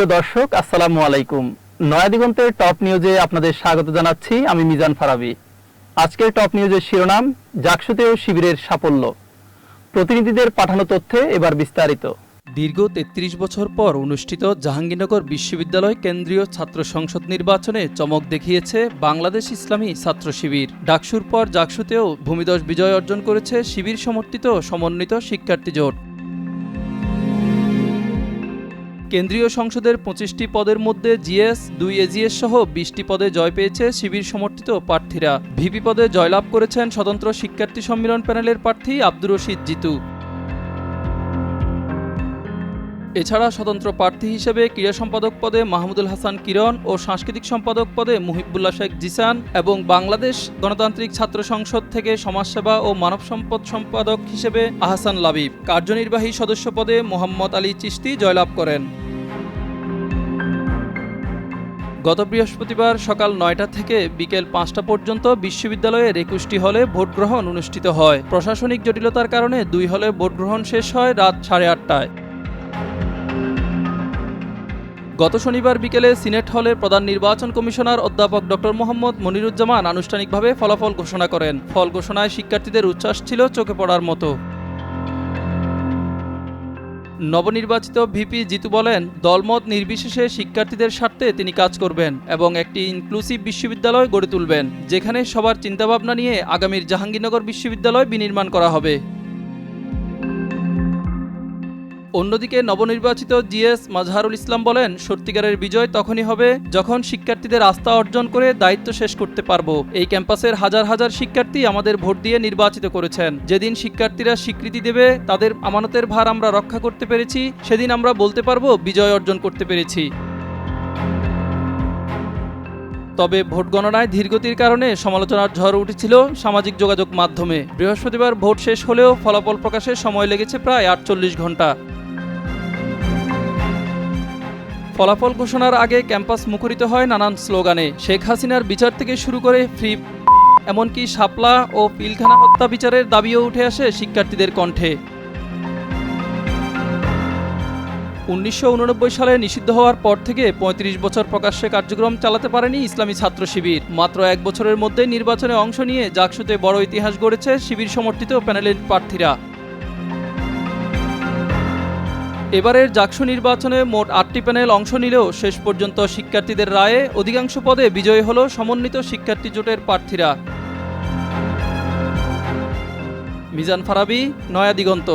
প্রিয় দর্শক, আসসালামু আলাইকুম। নয়া দিগন্তের টপ নিউজে আপনাদের স্বাগত জানাচ্ছি। আমি মিজান ফারাবি। আজকের টপ নিউজের শিরোনাম, জাকসুতেও শিবিরের সাফল্য। প্রতিনিধিদের পাঠানো তথ্যে এবার বিস্তারিত। দীর্ঘ ৩৩ বছর পর অনুষ্ঠিত জাহাঙ্গীরনগর বিশ্ববিদ্যালয় কেন্দ্রীয় ছাত্র সংসদ নির্বাচনে চমক দেখিয়েছে বাংলাদেশ ইসলামী ছাত্র শিবির। ডাকসুর পর জাকসুতেও ভূমিধস বিজয় অর্জন করেছে শিবির সমর্থিত সমন্বিত শিক্ষার্থী জোট। কেন্দ্রীয় সংসদের ২৫টি পদের মধ্যে জিএস, ২ এজিএস সহ ২০টি পদে জয় পেয়েছে শিবির সমর্থিত প্রার্থীরা। ভিপি পদে জয়লাভ করেছেন স্বতন্ত্র শিক্ষার্থী সম্মিলন প্যানেলের প্রার্থী আব্দুর রশিদ জিতু। এছাড়া স্বতন্ত্র প্রার্থী হিসেবে ক্রীড়া সম্পাদক পদে মাহমুদুল হাসান কিরণ ও সাংস্কৃতিক সম্পাদক পদে মুহিবুল্লাহ শেখ জিসান এবং বাংলাদেশ গণতান্ত্রিক ছাত্র সংসদ থেকে সমাজসেবা ও মানব সম্পদ সম্পাদক হিসেবে আহসান লাবিব, কার্যনির্বাহী সদস্য পদে মোহাম্মদ আলী চিশতি জয়লাভ করেন। গত বৃহস্পতিবার সকাল ৯টা থেকে বিকেল ৫টা পর্যন্ত বিশ্ববিদ্যালয়ের ২১টি হলে ভোট গ্রহণ অনুষ্ঠিত হয়। প্রশাসনিক জটিলতার কারণে ২ হলে ভোট গ্রহণ শেষ হয় রাত ৮:৩০টায়। গত শনিবার বিকেলে সিনেট হলের প্রধান নির্বাচন কমিশনার অধ্যাপক ডক্টর মোহাম্মদ মনিরুজ্জামান আনুষ্ঠানিকভাবে ফলাফল ঘোষণা করেন। ফল ঘোষণায় শিক্ষার্থীদের উচ্ছ্বাস ছিল চোখে পড়ার মতো। নবনির্বাচিত ভিপি জিতু বলেন, দলমত নির্বিশেষে শিক্ষার্থীদের স্বার্থে তিনি কাজ করবেন এবং একটি ইনক্লুসিভ বিশ্ববিদ্যালয় গড়ে তুলবেন, যেখানে সবার চিন্তাভাবনা নিয়ে আগামীর জাহাঙ্গীরনগর বিশ্ববিদ্যালয় বিনির্মাণ করা হবে। অন্যদিকে নবনির্বাচিত জিএস মাজহারুল ইসলাম বলেন, সত্যিকারের বিজয় তখনই হবে যখন শিক্ষার্থীদের আস্থা অর্জন করে দায়িত্ব শেষ করতে পারব। এই ক্যাম্পাসের হাজার হাজার শিক্ষার্থী আমাদের ভোট দিয়ে নির্বাচিত করেছেন। যেদিন শিক্ষার্থীরা স্বীকৃতি দেবে তাদের আমানতের ভার আমরা রক্ষা করতে পেরেছি, সেদিন আমরা বলতে পারব বিজয় অর্জন করতে পেরেছি। তবে ভোট গণনায় ধীরগতির কারণে সমালোচনার ঝড় উঠেছিল সামাজিক যোগাযোগ মাধ্যমে। বৃহস্পতিবার ভোট শেষ হলেও ফলাফল প্রকাশে সময় লেগেছে প্রায় ৪৮ ঘণ্টা। ফলাফল ঘোষণার আগে ক্যাম্পাস মুখরিত হয় নানান স্লোগানে। শেখ হাসিনার বিচার থেকে শুরু করে ফ্রি, এমনকি শাপলা ও পিলখানা হত্যা বিচারের দাবিও উঠে আসে শিক্ষার্থীদের কণ্ঠে। ১৯৮৯ সালে নিষিদ্ধ হওয়ার পর থেকে ৩৫ বছর প্রকাশ্যে কার্যক্রম চালাতে পারেনি ইসলামী ছাত্র শিবির। মাত্র ১ বছরের মধ্যে নির্বাচনে অংশ নিয়ে জাকসুতে বড় ইতিহাস গড়েছে শিবির সমর্থিত প্যানেলের প্রার্থীরা। এবারের জাকসু নির্বাচনে মোট ৮টি প্যানেল অংশ নিলেও শেষ পর্যন্ত শিক্ষার্থীদের রায়ে অধিকাংশ পদে বিজয়ী হল সমন্বিত শিক্ষার্থী জোটের প্রার্থীরা। মিজান ফারাবি, নয়া দিগন্ত।